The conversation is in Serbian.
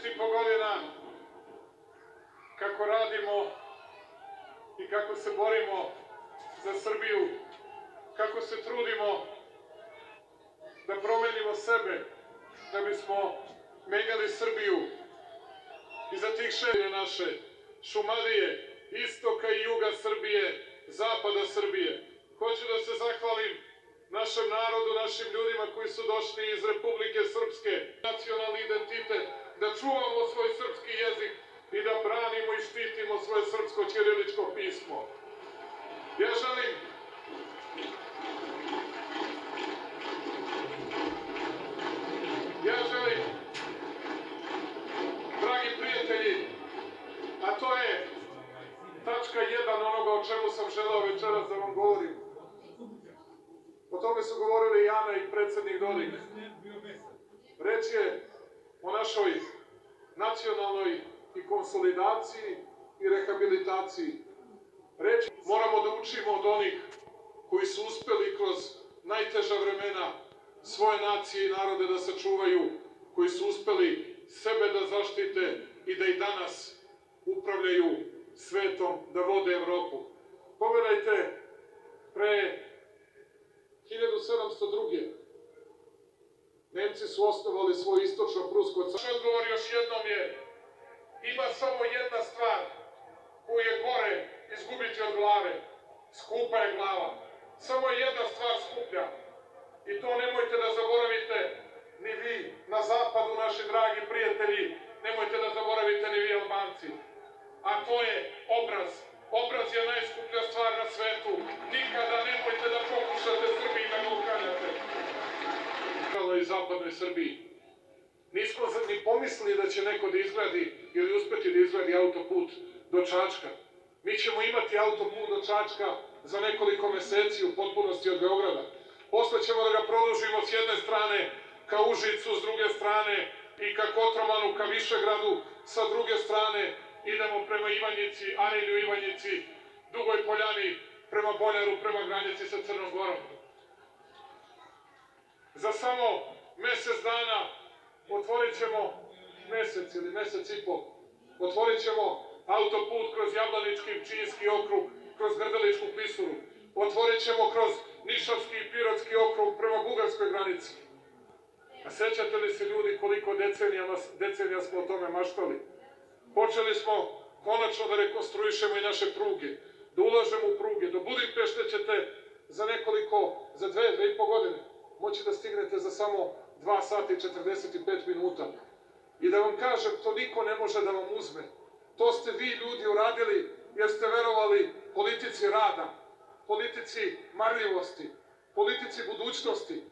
6,5 godina kako radimo i kako se borimo za Srbiju, kako se trudimo da promenimo sebe, da bismo menjali Srbiju. I za tih 6 naše Šumadije, istoka i juga Srbije, zapada Srbije. Hoću da se zahvalim našem narodu, našim ljudima koji su došli iz Republike Srpske, nacionalni identitet, da čuvamo svoj srpski jezik i da branimo i štitimo svoje srpsko ćiriličko pismo. Ja želim dragi prijatelji, a to je tačka 1 onoga o čemu sam želeo večeras da vam govorim. O tome su govorili i Ana i predsednik Dodik. Reč je o našoj nacionalnoj i konsolidaciji i rehabilitaciji. Reč moramo da učimo od onih koji su uspeli kroz najteža vremena svoje nacije i narode da sačuvaju, koji su uspeli sebe da zaštite i da i danas upravljaju svetom, da vode Evropu. Pogledajte, pre 1702. Nemci su osnovali svoje istočno-prusko carstvo. Odgovor još jednom je, ima samo jedna stvar koju je gore izgubiti od glave. Skupa je glava. Samo je jedna stvar skuplja. I to nemojte da zaboravite ni vi na zapadu, naši dragi prijatelji. Nemojte da zaboravite ni vi Albanci. A to je obraz. Obraz je najskuplja stvar na svetu. Nikada nemojte da pokušate Srbiji da ga uklanjate. U zapadnoj Srbiji nismo ni pomislili da će neko da izgradi ili uspeti da izgradi autoput do Čačka. Mi ćemo imati autoput do Čačka za nekoliko meseci u potpunosti od Beograda. Posle ćemo da ga produžimo s jedne strane ka Užicu, s druge strane i ka Kotromanu, ka Višegradu, sa druge strane idemo prema Ivanjici, Arilju, Ivanjici, Dugoj Poljani, prema Boljaru, prema granici sa Crnom Gorom. Za samo mesec dana otvorit ćemo, mesec ili mesec i po, otvorit ćemo autoput kroz Jablanički i Pčinjski okrug, kroz Grdeličku klisuru. Otvorit ćemo kroz Nišavski i Pirotski okrug prema bugarskoj granici. A sećate li se ljudi koliko decenija smo o tome maštali? Počeli smo konačno da rekonstruišemo i naše pruge, da ulažemo u pruge. Do Budimpešte ćete za 2,5 godine moći da stignete za samo 2 sata i 45 minuta. I da vam kažem, to niko ne može da vam uzme. To ste vi ljudi uradili jer ste verovali politici rada, politici marljivosti, politici budućnosti.